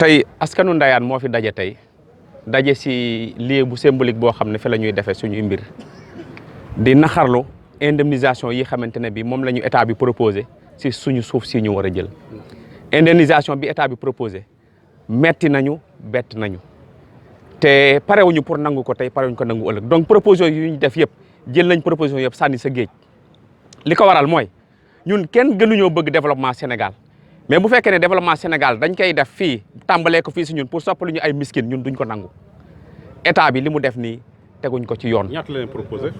tey askanu Ndayane moo fi daje tey daje si lieu bu symbolique boo xam ne fi la ñuy defee suñuy mbir di naxarlu indemnisation yi xamante ne bi moom la ñu état bi proposé si suñu suuf si ñu war a jël indemnisation bi état bi proposé metti nañu bett nañu te parewuñu pour nangu ko tey parewuñu ko nangu ëllëg donc proposition yu ñu def yëpp jël nañ proposition yëpp sànni sa géej li ko waral mooy ñun kenn gënuñoo bëgg développement Sénégal mais bu fekkee ne développement Sénégal dañ koy def fii tàmbalee ko fii si ñun pour soppali ñu ay miskin ñun duñ ko nangu état bi li mu def nii teguñ ko ci yoon. ñaata la leen proposé.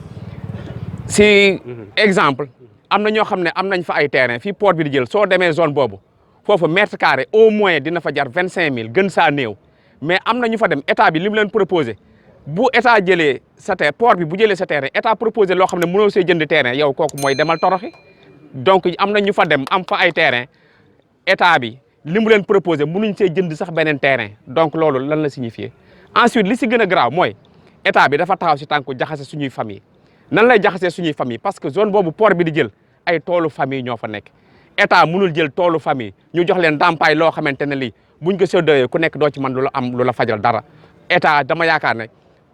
si exemple am na ñoo xam ne am nañ fa ay terrain fii port bi di jël soo demee zone boobu foofu mètre carré au moins dina fa jar 25000 gën saa néew mais am na ñu fa dem état bi li mu leen proposé bu état jëlee sa terre port bi bu jëlee sa terrain état proposé loo xam ne mënoo see jënd terrain yow kooku mooy demal toroxi donc am na ñu fa dem am fa ay terrain état bi li mu leen proposé mënuñ see jënd sax beneen terrain donc loolu lan la signifié ensuite li si gën a graaw mooy état bi dafa taxaw si tànku jaxase suñuy famille nan lay jaxasee suñuy famille parce que zone boobu port bi di jël ay toolu famille ñoo fa nekk état mënul jël toolu famille ñu jox leen ndàmpaay loo xamante ne lii buñ ko séddoyee ku nekk doo ci mën lu la am lu la fajal dara état dama yaakaar ne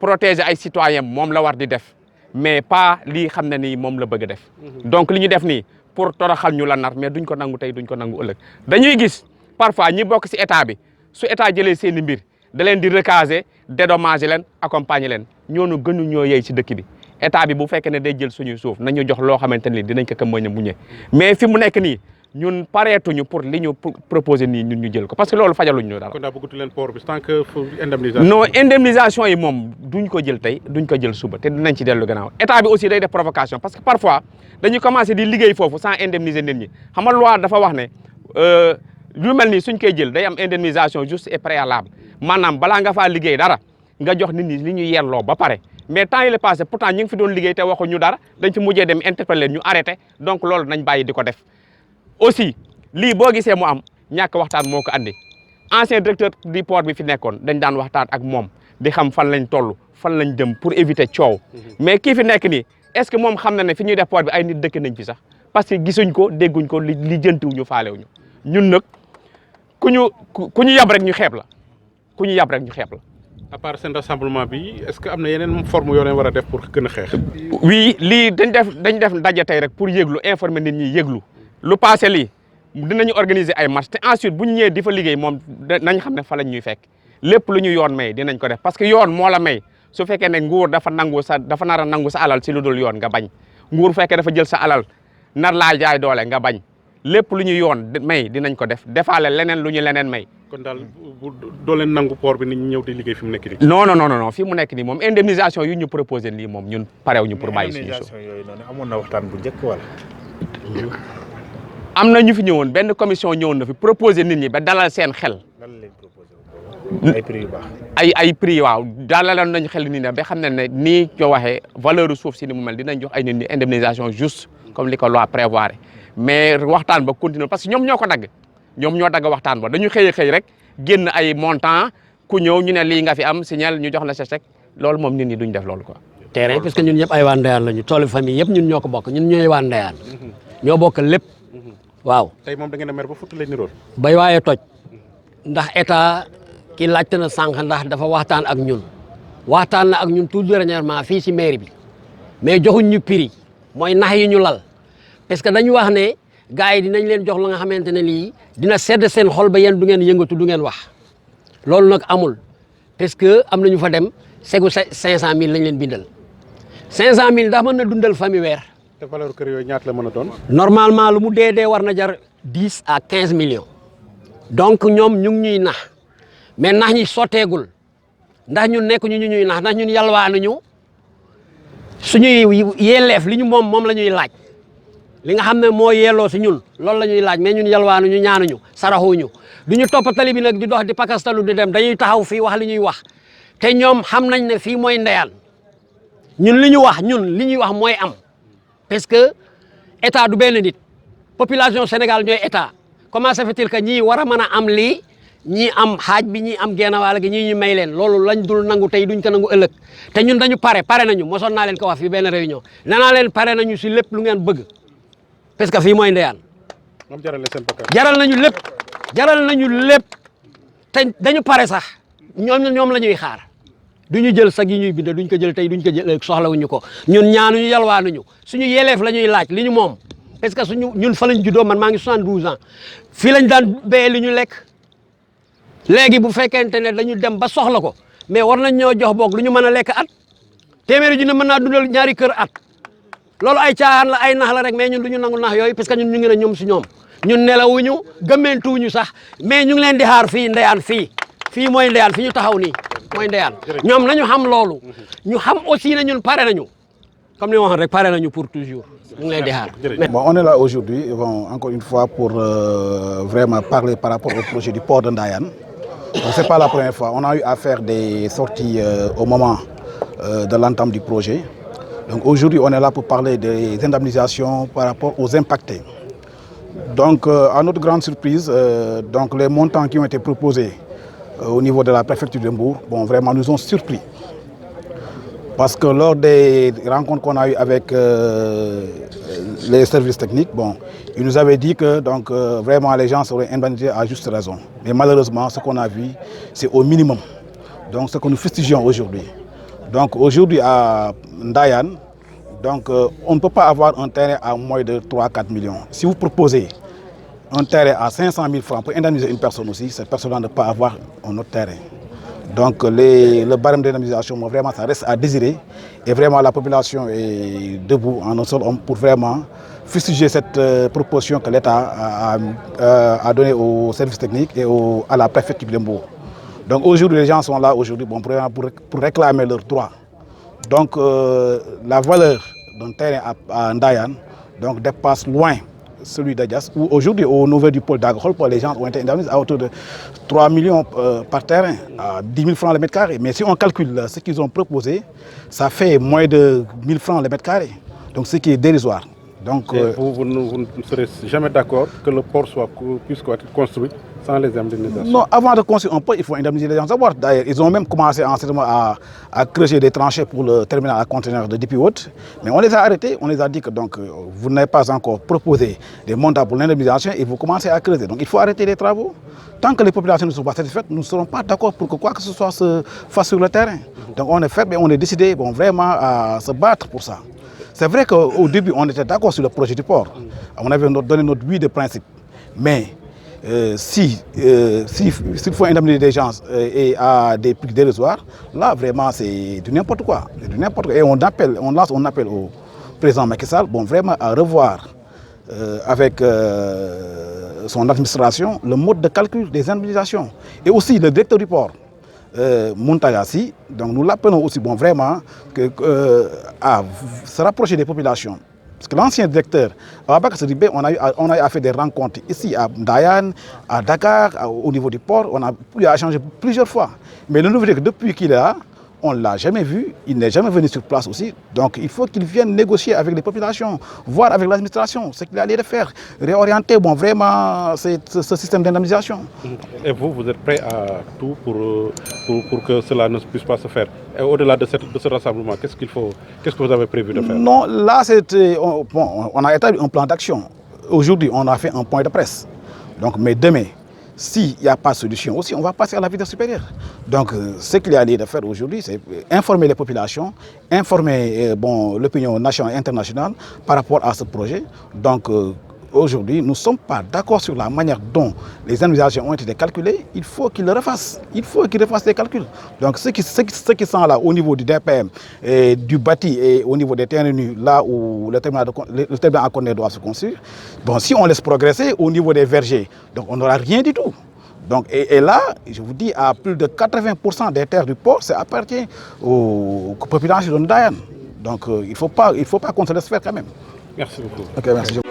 protéger ay citoyens moom la war di def mais pas lii xam ne nii moom la bëgg a def donc li ñu def nii pour toroxal ñu la nar mais duñ ko nangu tey duñ ko nangu ëllëg dañuy gis parfois ñi bokk si état bi su état jëlee seen i mbir da leen di recaser dédommager leen accompagner leen ñoonu gënu ñoo yey si dëkk bi état bi bu fekkee ne day jël suñuy suuf nañu jox loo xamante ni dinañ ko mën a muñe mais fi mu nekk nii ñun pareetuñu pour li ñu proposé nii ñun ñu jël ko parce que loolu fajaluñ ñu dara. kon daa bëggatu leen port bi tant que indemnisation. non indemnisation yi moom duñ ko jël tey duñ ko jël suba te dinañ ci dellu gannaaw état bi aussi day def provocation parce que parfois dañuy commencé di liggéey foofu sans indemniser nit ñi xam nga loi dafa wax ne lu mel ni suñ koy jël day am indemnisation juste et préalable maanaam balaa nga faa liggéey dara nga jox nit ñi li ñu yelloo ba pare. mais temps yi la passé pourtant ñu ngi fi doon liggéey te waxu ñu dara dañ fi mujjee dem interpeller ñu arrêté donc loolu nañ bàyyi di ko def aussi lii boo gisee mu am ñàkk waxtaan moo ko andi ancien directeur du port bi fi nekkoon dañ daan waxtaan ak moom di xam fan lañ toll fan lañ jëm pour éviter coow mais kii fi nekk nii est-ce que moom xam na ne fi ñuy def port bi ay nit dëkk nañ fi sax parce que gisuñ ko dégguñ ko li jëntiwuñu faalewuñu ñun nag ku ñu yab rek ñu xeeb la ku ñu yab rek ñu xeeb la. à part seen rassemblement bi est-ce que am na yeneen forme yoo leen war a def pour gën a xeex. oui lii dañ def ndaje tey rek pour yëglu informer nit ñi yëglu lu passé lii dinañu organiser ay marche te ensuite bu ñu ñëwee di fa liggéey moom nañ xam ne fa lañ ñuy fekk lépp lu ñu yoon may dinañ ko def parce que yoon moo la may su fekkee ne nguur dafa nar a nangu sa alal si lu dul yoon nga bañ nguur fekkee dafa jël sa alal nar laa jaay doole nga bañ lépp lu ñu yoon may dinañ ko def defaale leneen lu ñu leneen may. kon daal doo leen nangu port bi nit ñi ñëw di liggéey fi mu nekk nii. non fi mu nekk nii moom indemnisation yu ñu proposé nii moom ñun parew ñu pour bàyyi suñu suuf. indemnisation yooyu noonu amoon na waxtaan bu njëkk wala. am na ñu fi ñëwoon benn commission ñëwoon na fi proposé nit ñi ba dalal seen xel. lan lañ proposé ay prix yu baax. ay prix waaw dalaloon nañu xel nit ñi ba xam ne ne nii ñoo waxee valeur suuf si ni mu mel dinañ jox ay nit ñi indemnisation juste comme li ko loi prévoir mais waxtaan ba continuer parce que ñoom ñoo ko dagg. ñoom ñoo dagg waxtaan ba dañu xëy rek génn ay montant ku ñëw ñu ne lii nga fi am signal ñu jox la sa chèque loolu moom nit ñi duñ def loolu quoi. terrain parce que ñun ñëpp ay waa Ndayane lañu toolu famille yëpp ñun ñoo ko bokk ñun ñooy waa Ndayane ñoo bokk lépp waaw. tey moom da ngeen a mer ba futt leen nirool. bay waaye toj ndax état ki laajte na sànq ndax dafa waxtaan ak ñun waxtaan na ak ñun tout dernièrement fii si mairie bi mais joxuñ ñu prix mooy nax yi ñu lal parce que dañu wax ne. gars yi dinañ leen jox la nga xamante ne lii dina sedd seen xol ba yéen du ngeen yëngatu du ngeen wax loolu nag amul parce que am na ñu fa dem segu 500000 lañ leen bindal 500000 ndax mën na dundal famille weer. te valeur kër yooyu ñaata la mën a doon. normalement lu mu dee war na jar 10 à 15 millions donc ñoom ñu ngi ñuy nax mais nax ñi sotteegul ndax ñun nekk ñu ñuy nax ndax ñun yalwaanuñu suñuy yelleef li ñu moom la ñuy laaj. li nga xam ne moo yelloo si ñun loolu la ñuy laaj mais ñun yalwaanu ñu ñaanuñu saraxuñu du ñu topp tali bi nag di dox di pakastalu di dem dañuy taxaw fii wax li ñuy wax te ñoom xam nañ ne fii mooy Ndayane ñun li ñu wax mooy am parce que état du benn nit population Sénégal ñooy état comment ça fait-il que ñii war a mën a am lii ñii am xaaj bi ñii am genn wàll gi ñii ñu may leen loolu lañ dul nangu tey duñ ko nangu ëllëg te ñun dañu pare nañu mosoon naa leen ko wax fii benn réunion nee naa leen pare nañu si lépp lu ngeen bëgg. parce que fii mooy Ndayane moom jaral na seen bakkan jaral nañu lépp te dañu pare sax ñoom la ñuy xaar du ñu jël sag yi ñuy bind duñ ko jël tey duñ ko jël soxlawuñu ko ñun ñaanuñu yalwaanuñu suñu yeleef la ñuy laaj li ñu moom parce que ñun fa lañ juddoo man maa ngi 72 ans fii lañ daan béyee li ñu lekk léegi bu fekkente ne dañu dem ba soxla ko mais war nañ ñoo jox boog lu ñu mën a lekk at téeméeri junni mën naa dundal ñaari kër at loolu ay caaxaan la ay nax la rek mais ñun du ñu nangu nax yooyu parce que ñun ñu ngi ne ñoom si ñoom ñun nelawuñu gëmmentuuñu sax mais ñu ngi leen di xaar fii ndeyaan fii mooy ndeyaan fi ñu taxaw nii mooy ndeyaan ñoom nañu xam loolu ñu xam aussi ne ñun pare nañu comme ni ma waxoon rek pare nañu pour toujours ñu ngi leen di xaar. Bon, on est là aujourd'hui, bon, encore une fois, pour vraiment parler par rapport au projet du port de Ndayane. Ce n'est pas la première fois. On a eu à faire des sorties au moment de l'entame du projet. Donc aujourd'hui, on est là pour parler des indemnisations par rapport aux impactés. Donc, à notre grande surprise, donc les montants qui ont été proposés au niveau de la préfecture de Mbour, bon, vraiment nous ont surpris. Parce que lors des rencontres qu'on a eues avec les services techniques, bon, ils nous avaient dit que donc, vraiment les gens seraient indemnisés à juste raison. Mais malheureusement, ce qu'on a vu, c'est au minimum. Donc ce que nous fustigeons aujourd'hui. Donc aujourd'hui à Ndayane, donc, on ne peut pas avoir un terrain à moins de 3-4 millions. Si vous proposez un terrain à 500 000 francs pour indemniser une personne aussi, cette personne-là ne peut pas avoir un autre terrain. Donc le barème d'indemnisation, vraiment, ça reste à désirer. Et vraiment, la population est debout en un seul homme pour vraiment fustiger cette proposition que l'État a donnée aux services techniques et à la préfecture de Mbour. Donc aujourd'hui, les gens sont là aujourd'hui bon, pour réclamer leurs droits. Donc la valeur d'un terrain à Ndayane donc, dépasse loin celui d'Adias, où aujourd'hui, au niveau du pôle d'Agrol, les gens ont été indemnisés à hauteur de 3 millions par terrain, à 10 000 francs le mètre carré. Mais si on calcule ce qu'ils ont proposé, ça fait moins de 1 000 francs le mètre carré. Donc ce qui est dérisoire. Donc, vous ne serez jamais d'accord que le port puisse être construit sans les indemnisations? Non, avant de construire un port, il faut indemniser les gens d'abord. D'ailleurs, ils ont même commencé à creuser des tranchées pour le terminal à conteneurs de Depi Haute. Mais on les a arrêtés, on les a dit que donc, vous n'avez pas encore proposé des montants pour l'indemnisation et vous commencez à creuser. Donc il faut arrêter les travaux. Tant que les populations ne sont pas satisfaites, nous ne serons pas d'accord pour que quoi que ce soit se fasse sur le terrain. Donc on est fait, mais on est décidé bon, vraiment à se battre pour ça. C'est vrai qu'au début, on était d'accord sur le projet du port. On avait donné notre oui de principe. Mais s'il faut indemniser des gens et à des prix dérisoires, là, vraiment, c'est du n'importe quoi. Et on lance un appel au président Macky Sall, bon, vraiment à revoir avec son administration le mode de calcul des indemnisations. Et aussi le directeur du port. Montagasi, donc nous l'appelons aussi bon, vraiment à se rapprocher des populations. Parce que l'ancien directeur, à Abakar Sidibé, on a eu fait des rencontres ici à Ndayane, à Dakar, au niveau du port, on a pu échanger plusieurs fois. Mais le nouveau directeur, depuis qu'il est là, on ne l'a jamais vu, il n'est jamais venu sur place aussi. Donc il faut qu'il vienne négocier avec les populations, voir avec l'administration ce qu'il allait faire, réorienter bon, vraiment ce système d'indemnisation. Et vous êtes prêt à tout pour que cela ne puisse pas se faire? Et au-delà de ce rassemblement, qu'est-ce que vous avez prévu de faire? Non, là, on a établi un plan d'action. Aujourd'hui, on a fait un point de presse. Donc, mais demain, s'il n'y a pas de solution aussi, on va passer à la vitesse supérieure. Donc, ce qu'il y a lieu de faire aujourd'hui, c'est informer les populations, informer l'opinion nationale et internationale par rapport à ce projet. Donc, aujourd'hui, nous ne sommes pas d'accord sur la manière dont les indemnisations ont été calculées. Il faut qu'ils le refassent. Il faut qu'ils refassent les calculs. Donc, ceux qui sont là au niveau du DPM, et du bâti et au niveau des terrains nus, là où le terminal à conteneurs doit se construire, bon, si on laisse progresser au niveau des vergers, donc on n'aura rien du tout. Donc, et là, je vous dis, à plus de 80% des terres du port, ça appartient aux populations de Ndayane. Donc, il ne faut pas qu'on se laisse faire quand même. Merci beaucoup. Okay, merci.